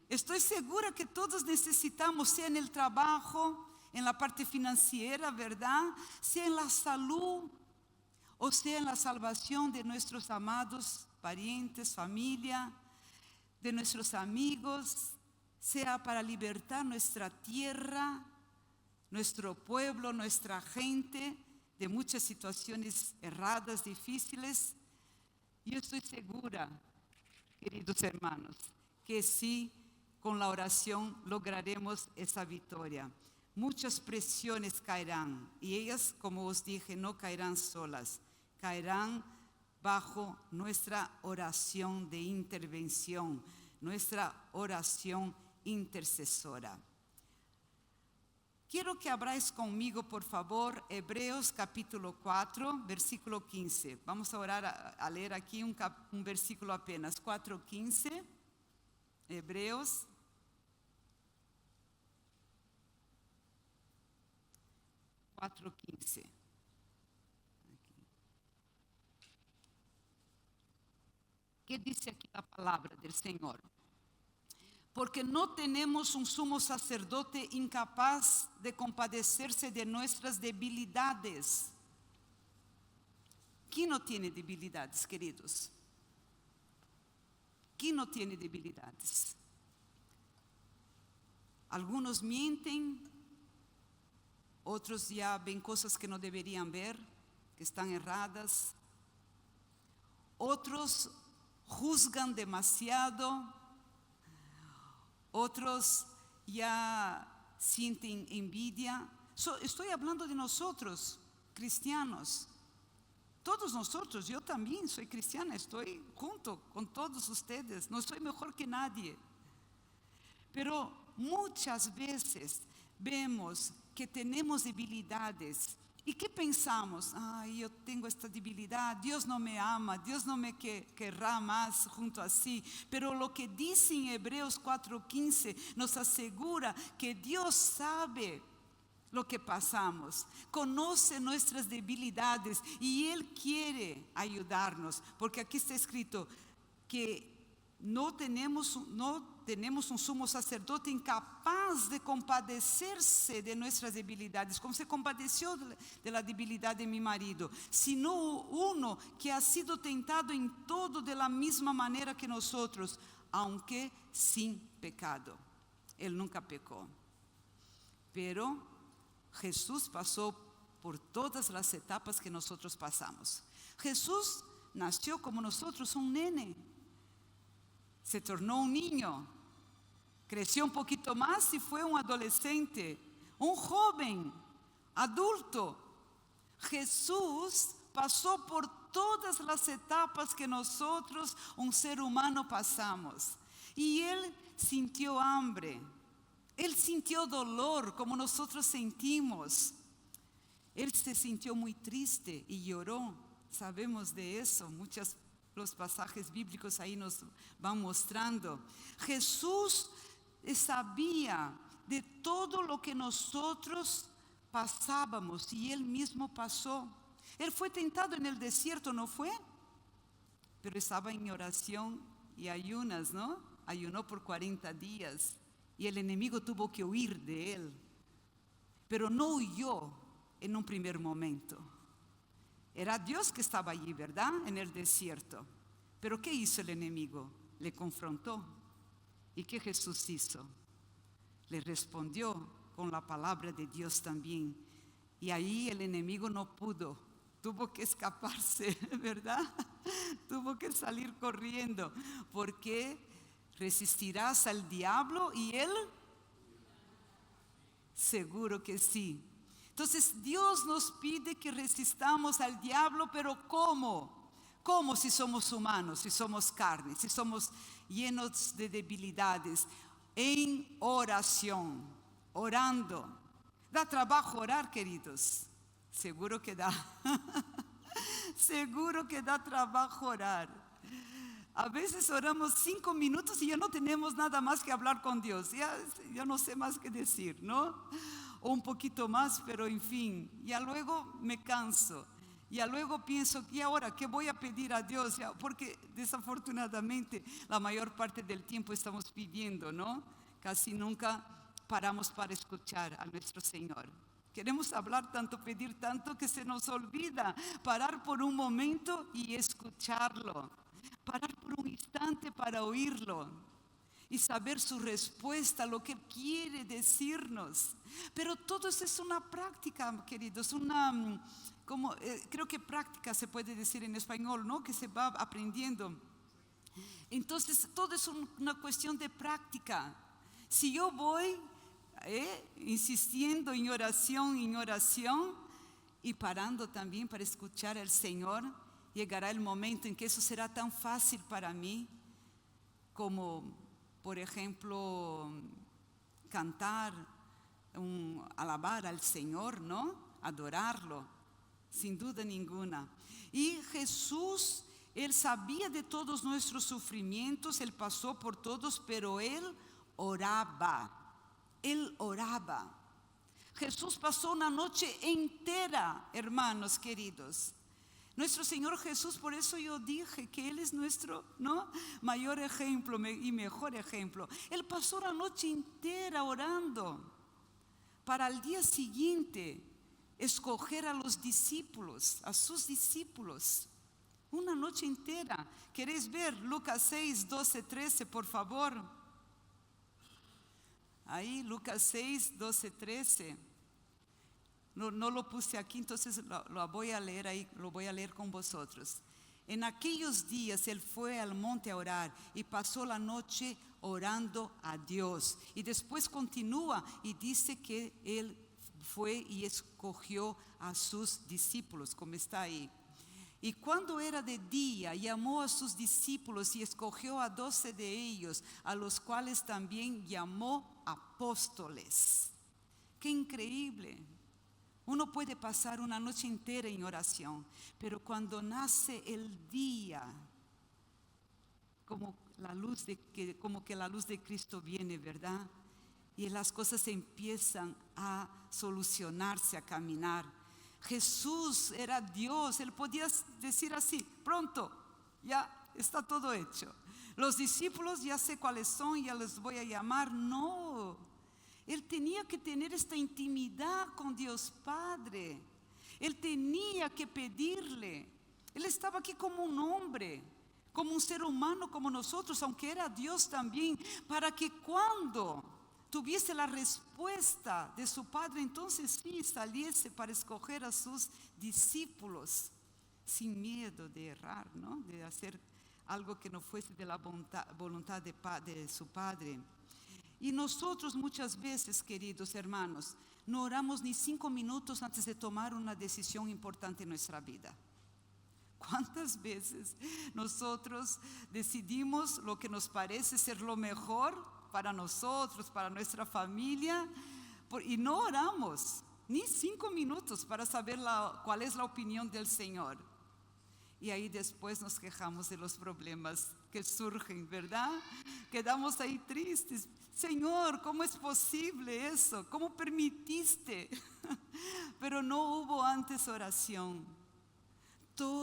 Estoy segura que todos necesitamos, sea en el trabajo, en la parte financiera, ¿verdad? Sea en la salud, o sea en la salvación de nuestros amados parientes, familia, de nuestros amigos, sea para libertar nuestra tierra, nuestro pueblo, nuestra gente de muchas situaciones erradas, difíciles. Yo estoy segura, queridos hermanos, que sí, con la oración lograremos esa victoria. Muchas presiones caerán y ellas, como os dije, no caerán solas, caerán bajo nuestra oración de intervención, nuestra oración intercesora. Quiero que abráis conmigo, por favor, Hebreos capítulo 4, versículo 15. Vamos a orar, a leer aquí un versículo apenas, 4:15. Hebreos 4:15. ¿Qué dice aquí la palabra del Señor? Porque no tenemos un sumo sacerdote incapaz de compadecerse de nuestras debilidades. ¿Quién no tiene debilidades, queridos? ¿Quién no tiene debilidades? Algunos mienten, otros ya ven cosas que no deberían ver, que están erradas. Otros juzgan demasiado. Otros ya sienten envidia. Estoy hablando de nosotros, cristianos. Todos nosotros, yo también soy cristiana, estoy junto con todos ustedes. No soy mejor que nadie. Pero muchas veces vemos que tenemos debilidades. ¿Y qué pensamos? Ay, yo tengo esta debilidad, Dios no me ama, Dios no me querrá más junto a sí. Pero lo que dice en Hebreos 4:15 nos asegura que Dios sabe lo que pasamos, conoce nuestras debilidades y Él quiere ayudarnos. Porque aquí está escrito que no tenemos un sumo sacerdote incapaz de compadecerse de nuestras debilidades, como se compadeció de la debilidad de mi marido, sino uno que ha sido tentado en todo de la misma manera que nosotros, aunque sin pecado. Él nunca pecó. Pero Jesús pasó por todas las etapas que nosotros pasamos. Jesús nació como nosotros, un nene. Se tornó un niño, creció un poquito más y fue un adolescente, un joven, adulto. Jesús pasó por todas las etapas que nosotros, un ser humano, pasamos. Y Él sintió hambre, Él sintió dolor como nosotros sentimos. Él se sintió muy triste y lloró. Sabemos de eso, los pasajes bíblicos ahí nos van mostrando. Jesús sabía de todo lo que nosotros pasábamos y Él mismo pasó. Él fue tentado en el desierto, ¿no fue? pero estaba en oración y ayunas, ¿no? Ayunó por 40 días y el enemigo tuvo que huir de él, pero no huyó en un primer momento. Era Dios que estaba allí, ¿verdad? En el desierto. Pero ¿qué hizo el enemigo? Le confrontó. ¿Y qué Jesús hizo? Le respondió con la palabra de Dios también. Y ahí el enemigo no pudo. Tuvo que escaparse, ¿verdad? Tuvo que salir corriendo. Porque resistirás al diablo y él, seguro que sí. Entonces Dios nos pide que resistamos al diablo, pero ¿cómo? ¿Cómo si somos humanos, si somos carne, si somos llenos de debilidades? En oración, orando. ¿Da trabajo orar, queridos? Seguro que da. Seguro que da trabajo orar. A veces oramos 5 minutos y ya no tenemos nada más que hablar con Dios. Ya no sé más que decir, ¿no? O un poquito más, pero en fin, ya luego me canso. Ya luego pienso, ¿y ahora qué voy a pedir a Dios? Porque desafortunadamente la mayor parte del tiempo estamos pidiendo, ¿no? Casi nunca paramos para escuchar a nuestro Señor. Queremos hablar tanto, pedir tanto, que se nos olvida parar por un momento y escucharlo. Parar por un instante para oírlo y saber su respuesta, lo que Él quiere decirnos. Pero todo eso es una práctica, queridos, creo que práctica se puede decir en español, ¿no? Que se va aprendiendo. Entonces todo es una cuestión de práctica. Si yo voy insistiendo en oración y parando también para escuchar al Señor, llegará el momento en que eso será tan fácil para mí como, por ejemplo, cantar, alabar al Señor, ¿no? Adorarlo, sin duda ninguna. Y Jesús, Él sabía de todos nuestros sufrimientos, Él pasó por todos, pero Él oraba. Él oraba. Jesús pasó una noche entera, hermanos queridos. Nuestro Señor Jesús, por eso yo dije que Él es nuestro, ¿no?, mayor ejemplo y mejor ejemplo. Él pasó la noche entera orando para al día siguiente escoger a los discípulos, a sus discípulos. Una noche entera. ¿Queréis ver Lucas 6, 12, 13, por favor? Ahí, Lucas 6, 12, 13. No lo puse aquí, entonces lo voy a leer ahí, lo voy a leer con vosotros. En aquellos días Él fue al monte a orar y pasó la noche orando a Dios. Y después continúa y dice que Él fue y escogió a sus discípulos, como está ahí. Y cuando era de día, llamó a sus discípulos y escogió a 12 de ellos, a los cuales también llamó apóstoles. ¡Qué increíble! Uno puede pasar una noche entera en oración, pero cuando nace el día, como que la luz de Cristo viene, ¿verdad? Y las cosas empiezan a solucionarse, a caminar. Jesús era Dios, Él podía decir así, pronto, ya está todo hecho. Los discípulos ya sé cuáles son, ya les voy a llamar. No, Él tenía que tener esta intimidad con Dios Padre. Él tenía que pedirle. Él estaba aquí como un hombre, como un ser humano como nosotros, aunque era Dios también, para que cuando tuviese la respuesta de su Padre, entonces sí saliese para escoger a sus discípulos sin miedo de errar, ¿no?, de hacer algo que no fuese de la voluntad de su Padre. Y nosotros muchas veces, queridos hermanos, no oramos ni 5 minutos antes de tomar una decisión importante en nuestra vida. ¿Cuántas veces nosotros decidimos lo que nos parece ser lo mejor para nosotros, para nuestra familia, y no oramos ni 5 minutos para saber cuál es la opinión del Señor? Y ahí después nos quejamos de los problemas que surgen, ¿verdad? Quedamos ahí tristes. Señor, ¿cómo es posible eso? ¿Cómo permitiste? Pero no hubo antes oración.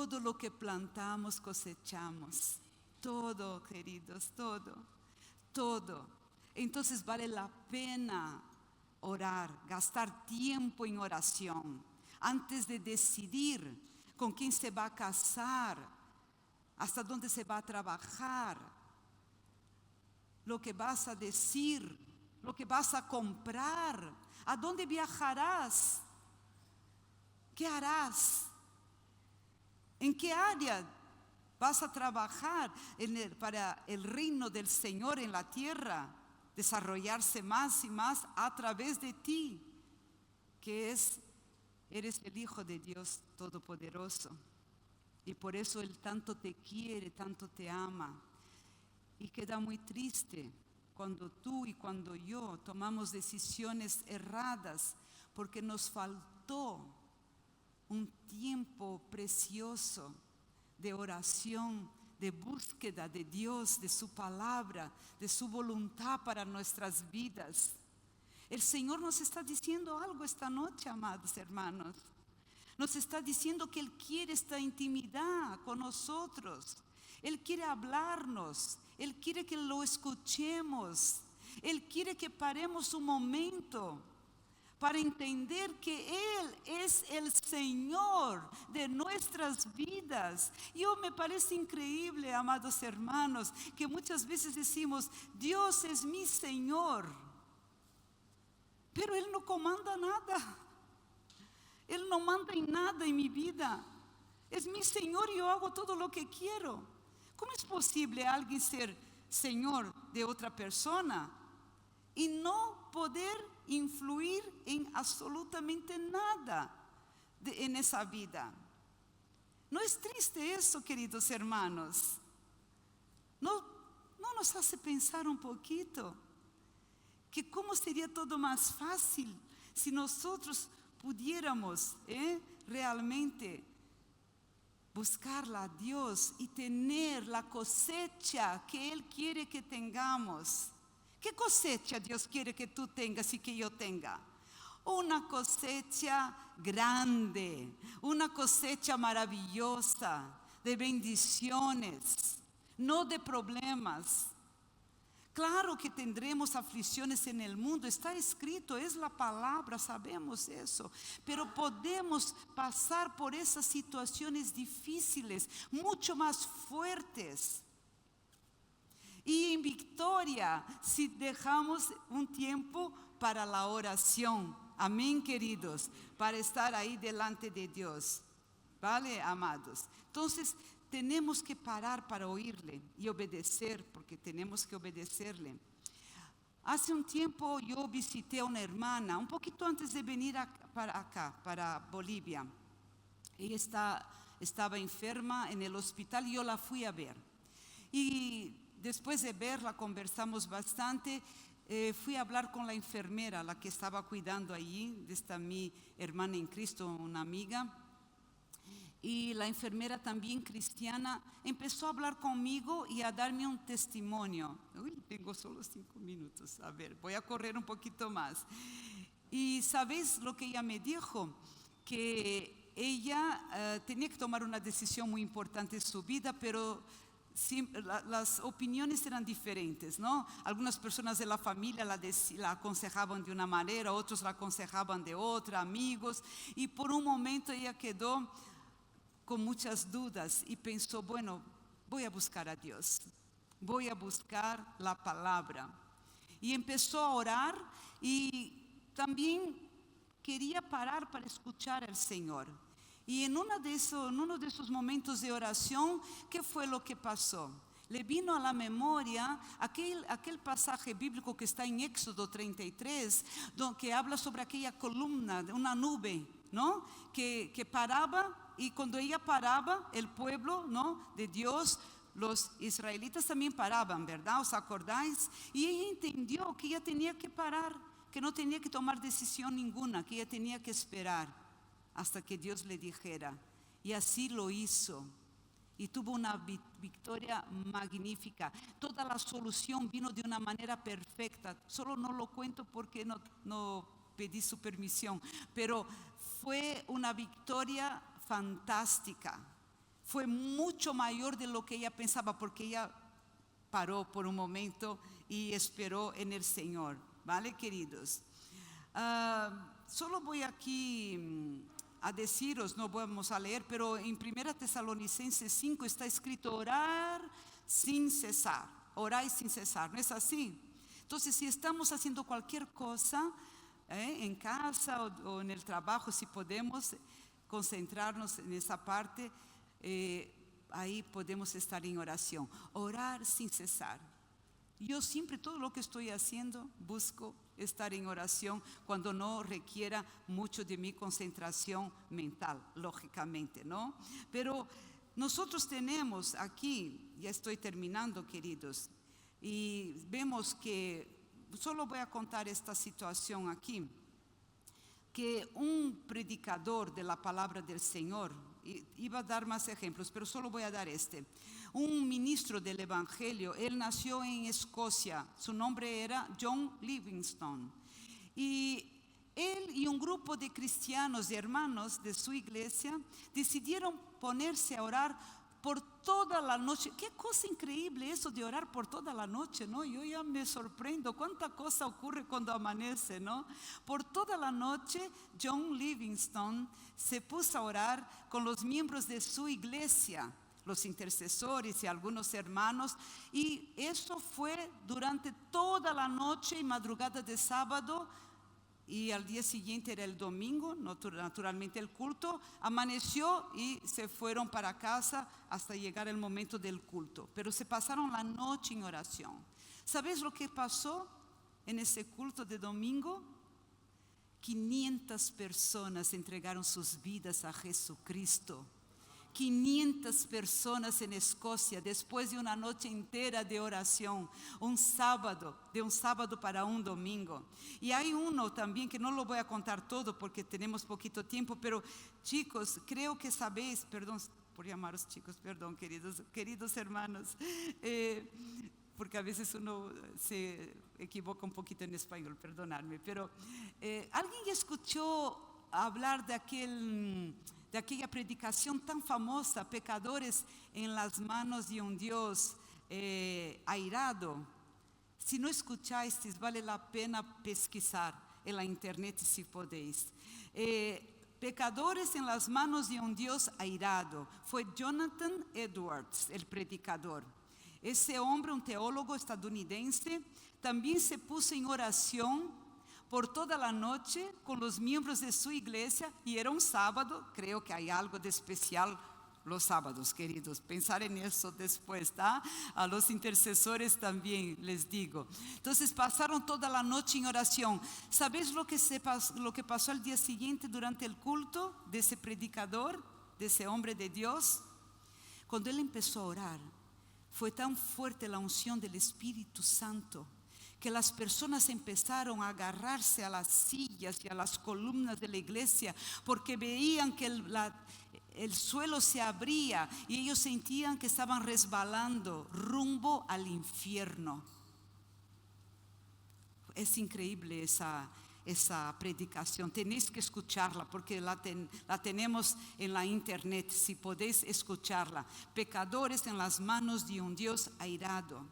todo lo que plantamos cosechamos. Todo, queridos, todo. Entonces vale la pena orar, gastar tiempo en oración antes de decidir con quién se va a casar, hasta dónde se va a trabajar, lo que vas a decir, lo que vas a comprar, a dónde viajarás, qué harás, en qué área vas a trabajar para el reino del Señor en la tierra, desarrollarse más y más a través de ti, que eres el Hijo de Dios Todopoderoso. Y por eso Él tanto te quiere, tanto te ama. Y queda muy triste cuando tú y cuando yo tomamos decisiones erradas porque nos faltó un tiempo precioso de oración, de búsqueda de Dios, de su palabra, de su voluntad para nuestras vidas. El Señor nos está diciendo algo esta noche, amados hermanos. Nos está diciendo que Él quiere esta intimidad con nosotros. Él quiere hablarnos. Él quiere que lo escuchemos. Él quiere que paremos un momento para entender que Él es el Señor de nuestras vidas. Me parece increíble, amados hermanos, que muchas veces decimos, Dios es mi Señor, pero Él no comanda nada. Él no manda en nada en mi vida. Es mi Señor y yo hago todo lo que quiero. ¿Cómo es posible alguien ser Señor de otra persona y no poder influir en absolutamente nada en esa vida? ¿No es triste eso, queridos hermanos? ¿No nos hace pensar un poquito que cómo sería todo más fácil si nosotros pudiéramos realmente buscarla a Dios y tener la cosecha que Él quiere que tengamos? ¿Qué cosecha Dios quiere que tú tengas y que yo tenga? Una cosecha grande, una cosecha maravillosa de bendiciones, no de problemas. Claro que tendremos aflicciones en el mundo, está escrito, es la palabra, sabemos eso, pero podemos pasar por esas situaciones difíciles, mucho más fuertes, y en victoria si dejamos un tiempo para la oración. Amén, queridos, para estar ahí delante de Dios. ¿Vale, amados? Entonces tenemos que parar para oírle y obedecer, porque tenemos que obedecerle. Hace un tiempo yo visité a una hermana, un poquito antes de venir para Bolivia. Ella estaba enferma en el hospital y yo la fui a ver. Y después de verla conversamos bastante. Fui a hablar con la enfermera, la que estaba cuidando allí, de esta mi hermana en Cristo, una amiga. Y la enfermera también cristiana empezó a hablar conmigo y a darme un testimonio. Tengo solo 5 minutos, a ver, voy a correr un poquito más. Y ¿sabéis lo que ella me dijo? Que ella tenía que tomar una decisión muy importante en su vida, pero las opiniones eran diferentes, ¿no? Algunas personas de la familia la aconsejaban de una manera, otros la aconsejaban de otra, amigos. Y por un momento ella quedó con muchas dudas y pensó, bueno, voy a buscar a Dios, voy a buscar la palabra. Y empezó a orar y también quería parar para escuchar al Señor. Y en uno de esos momentos de oración, ¿qué fue lo que pasó? Le vino a la memoria aquel pasaje bíblico que está en Éxodo 33, que habla sobre aquella columna de una nube, ¿no? Que paraba. Y cuando ella paraba, el pueblo, ¿no?, de Dios, los israelitas también paraban, ¿verdad? ¿Os acordáis? Y ella entendió que ella tenía que parar, que no tenía que tomar decisión ninguna, que ella tenía que esperar hasta que Dios le dijera. Y así lo hizo. Y tuvo una victoria magnífica. Toda la solución vino de una manera perfecta. Solo no lo cuento porque no pedí su permisión. Pero fue una victoria fantástica. fue mucho mayor de lo que ella pensaba, porque ella paró por un momento y esperó en el Señor. ¿Vale, queridos? Solo voy aquí a deciros, no vamos a leer, pero en 1 Tesalonicenses 5 está escrito orar sin cesar, orar sin cesar, ¿no es así? Entonces, si estamos haciendo cualquier cosa, en casa o en el trabajo, si podemos concentrarnos en esa parte, ahí podemos estar en oración, orar sin cesar. Yo siempre, todo lo que estoy haciendo, busco estar en oración cuando no requiera mucho de mi concentración mental, lógicamente, ¿no? Pero nosotros tenemos aquí, ya estoy terminando, queridos, y vemos que, solo voy a contar esta situación aquí, que un predicador de la palabra del Señor, iba a dar más ejemplos, pero solo voy a dar este. Un ministro del Evangelio, él nació en Escocia, su nombre era John Livingstone. Y él y un grupo de cristianos y hermanos de su iglesia decidieron ponerse a orar por toda la noche. Qué cosa increíble eso de orar por toda la noche, ¿no? Yo ya me sorprendo cuánta cosa ocurre cuando amanece, ¿no? Por toda la noche John Livingstone se puso a orar con los miembros de su iglesia, los intercesores y algunos hermanos, y eso fue durante toda la noche y madrugada de sábado. Y al día siguiente era el domingo, naturalmente el culto, amaneció y se fueron para casa hasta llegar el momento del culto. Pero se pasaron la noche en oración. ¿Sabes lo que pasó en ese culto de domingo? 500 personas entregaron sus vidas a Jesucristo. 500 personas en Escocia, después de una noche entera de oración, de un sábado para un domingo. Y hay uno también que no lo voy a contar todo porque tenemos poquito tiempo, pero chicos, creo que sabéis, perdón por llamaros chicos, perdón queridos hermanos, porque a veces uno se equivoca un poquito en español, perdonadme, pero ¿alguien escuchó hablar de aquella predicación tan famosa, pecadores en las manos de un Dios airado? Si no escucháis, vale la pena pesquisar en la internet si podéis. Pecadores en las manos de un Dios airado. Fue Jonathan Edwards, el predicador. Ese hombre, un teólogo estadounidense, también se puso en oración por toda la noche con los miembros de su iglesia, y era un sábado. Creo que hay algo de especial los sábados, queridos, pensar en eso después, ¿tá? A los intercesores también les digo. Entonces pasaron toda la noche en oración. ¿Sabéis lo que pasó al día siguiente durante el culto de ese predicador, de ese hombre de Dios? Cuando él empezó a orar, fue tan fuerte la unción del Espíritu Santo que las personas empezaron a agarrarse a las sillas y a las columnas de la iglesia, porque veían que el suelo se abría y ellos sentían que estaban resbalando rumbo al infierno. Es increíble esa predicación, tenéis que escucharla porque la tenemos en la internet, si podéis escucharla. Pecadores en las manos de un Dios airado.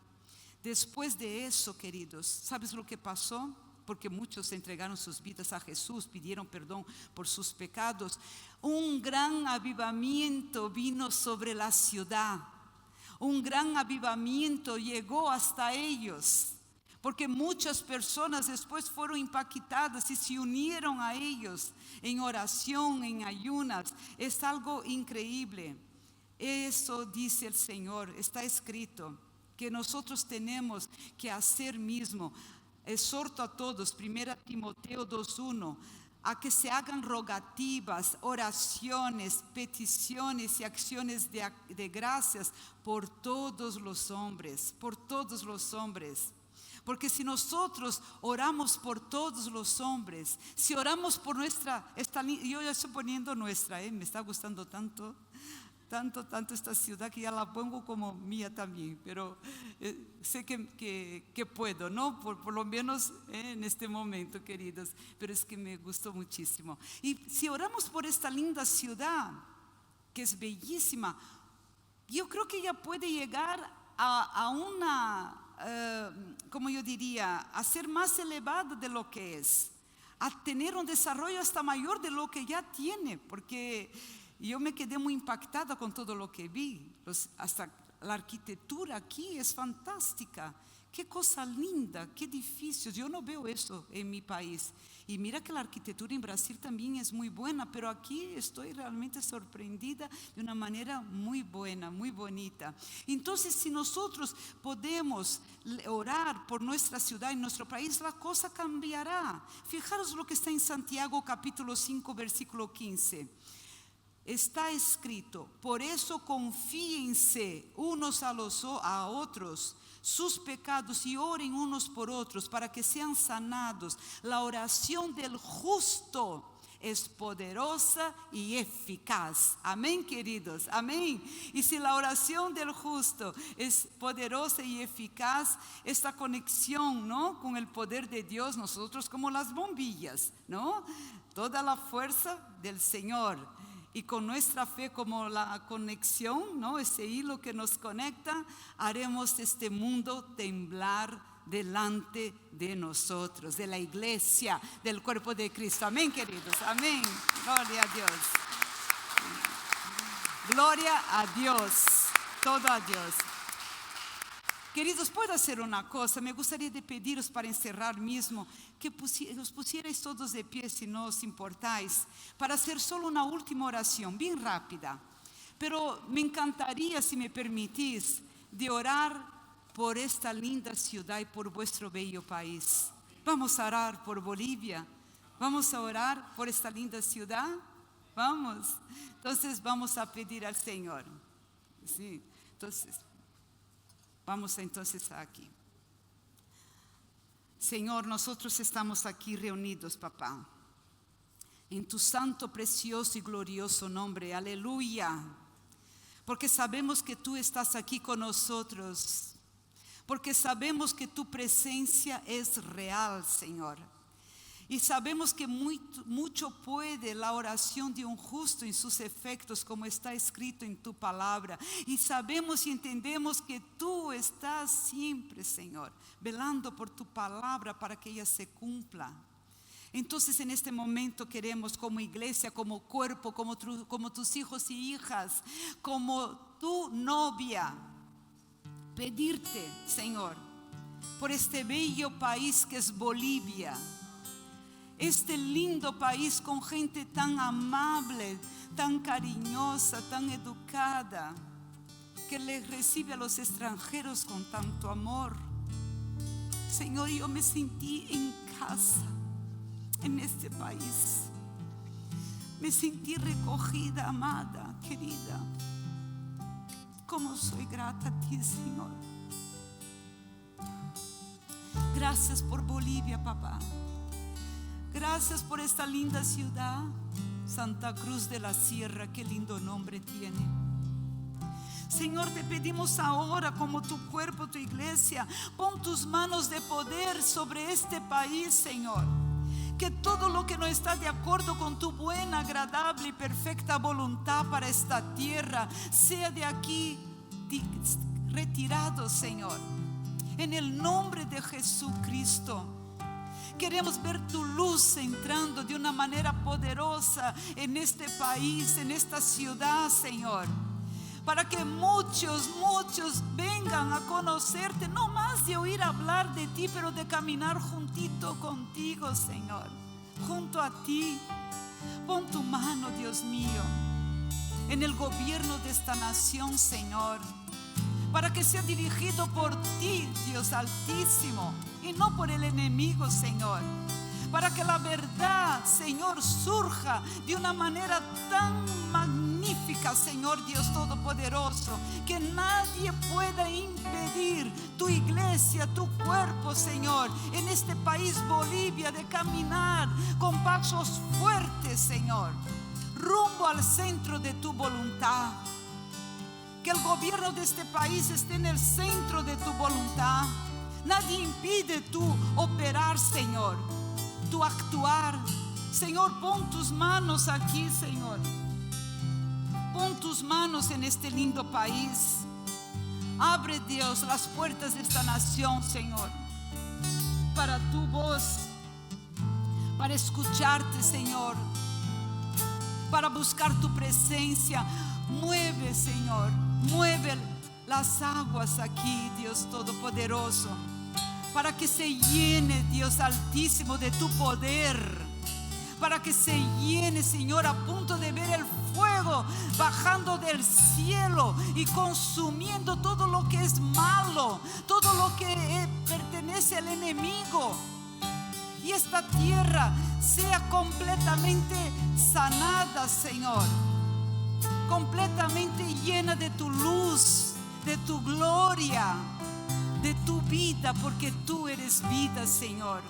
Después de eso, queridos, ¿sabes lo que pasó? Porque muchos entregaron sus vidas a Jesús, pidieron perdón por sus pecados. Un gran avivamiento vino sobre la ciudad. Un gran avivamiento llegó hasta ellos, porque muchas personas después fueron impactadas y se unieron a ellos en oración, en ayunas. Es algo increíble. Eso dice el Señor, está escrito que nosotros tenemos que hacer mismo. Exhorto a todos, 1 Timoteo 2:1, a que se hagan rogativas, oraciones, peticiones y acciones de gracias por todos los hombres, Porque si nosotros oramos por todos los hombres, si oramos por yo ya estoy poniendo nuestra, me está gustando tanto esta ciudad que ya la pongo como mía también, pero sé que puedo, ¿no? Por lo menos en este momento, queridos, pero es que me gustó muchísimo. Y si oramos por esta linda ciudad, que es bellísima, yo creo que ella puede llegar a una, como yo diría, a ser más elevada de lo que es, a tener un desarrollo hasta mayor de lo que ya tiene, porque yo me quedé muy impactada con todo lo que vi, hasta la arquitectura aquí es fantástica. Qué cosa linda, qué edificios. Yo no veo eso en mi país. Y mira que la arquitectura en Brasil también es muy buena, pero aquí estoy realmente sorprendida de una manera muy buena, muy bonita. Entonces, si nosotros podemos orar por nuestra ciudad y nuestro país, la cosa cambiará. Fijaros lo que está en Santiago capítulo 5, versículo 15. Está escrito: por eso confíense unos a otros sus pecados y oren unos por otros para que sean sanados. La oración del justo es poderosa y eficaz. Amén, queridos, amén. Y si la oración del justo es poderosa y eficaz, esta conexión, ¿no?, con el poder de Dios, nosotros como las bombillas, ¿no?, toda la fuerza del Señor. Y con nuestra fe como la conexión, ¿no?, ese hilo que nos conecta, haremos este mundo temblar delante de nosotros, de la iglesia, del cuerpo de Cristo. Amén, queridos, amén. Gloria a Dios. Gloria a Dios, todo a Dios. Queridos, puedo hacer una cosa. Me gustaría de pediros para encerrar mismo que os pusierais todos de pie, si no os importáis, para hacer solo una última oración, bien rápida. Pero me encantaría, si me permitís, de orar por esta linda ciudad y por vuestro bello país. Vamos a orar por Bolivia. Vamos a orar por esta linda ciudad. Vamos. Entonces vamos a pedir al Señor. Sí. Entonces vamos entonces aquí. Señor, nosotros estamos aquí reunidos, papá, en tu santo, precioso y glorioso nombre. Aleluya. Porque sabemos que tú estás aquí con nosotros. Porque sabemos que tu presencia es real, Señor. Y sabemos que mucho puede la oración de un justo en sus efectos, como está escrito en tu palabra. Y sabemos y entendemos que tú estás siempre, Señor, velando por tu palabra para que ella se cumpla. Entonces en este momento queremos, como iglesia, como cuerpo, como tus hijos y hijas, como tu novia, pedirte, Señor, por este bello país que es Bolivia. Este lindo país con gente tan amable, tan cariñosa, tan educada, que les recibe a los extranjeros con tanto amor. Señor, yo me sentí en casa en este país. Me sentí recogida, amada, querida. Cómo soy grata a ti, Señor. Gracias por Bolivia, papá. Gracias por esta linda ciudad, Santa Cruz de la Sierra. Qué lindo nombre tiene. Señor, te pedimos ahora, como tu cuerpo, tu iglesia, pon tus manos de poder sobre este país, Señor. Que todo lo que no está de acuerdo con tu buena, agradable y perfecta voluntad para esta tierra sea de aquí retirado, Señor. En el nombre de Jesucristo. Queremos ver tu luz entrando de una manera poderosa en este país, en esta ciudad, Señor. Para que muchos vengan a conocerte, no más de oír hablar de ti, pero de caminar juntito contigo, Señor. Junto a ti. Pon tu mano, Dios mío, en el gobierno de esta nación, Señor. Para que sea dirigido por ti, Dios Altísimo, y no por el enemigo, Señor. Para que la verdad, Señor, surja de una manera tan magnífica, Señor Dios Todopoderoso, que nadie pueda impedir tu iglesia, tu cuerpo, Señor, en este país Bolivia, de caminar con pasos fuertes, Señor, rumbo al centro de tu voluntad. Que el gobierno de este país esté en el centro de tu voluntad. Nadie impide tu operar, Señor, tu actuar. Señor, pon tus manos aquí, Señor. Pon tus manos en este lindo país. Abre, Dios, las puertas de esta nación, Señor, para tu voz, para escucharte, Señor, para buscar tu presencia. Mueve, Señor, mueve las aguas aquí, Dios Todopoderoso, para que se llene, Dios Altísimo, de tu poder, para que se llene, Señor, a punto de ver el fuego bajando del cielo y consumiendo todo lo que es malo, todo lo que pertenece al enemigo. Y esta tierra sea completamente sanada, Señor, completamente llena de tu luz, de tu gloria, de tu vida, porque tú eres vida, Señor.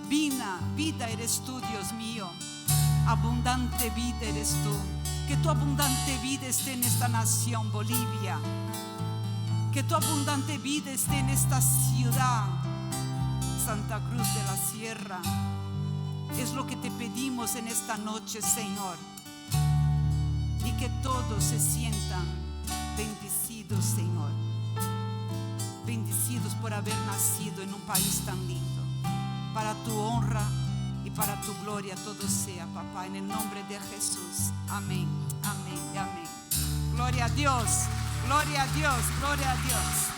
Vida eres tú, Dios mío. Abundante vida eres tú. Que tu abundante vida esté en esta nación, Bolivia. Que tu abundante vida esté en esta ciudad, Santa Cruz de la Sierra. Es lo que te pedimos en esta noche, Señor. Y que todos se sientan bendecidos, Señor. Bendecidos por haber nacido en un país tan lindo. Para tu honra y para tu gloria todo sea, papá, en el nombre de Jesús. Amén, amén y amén. Gloria a Dios, gloria a Dios, gloria a Dios.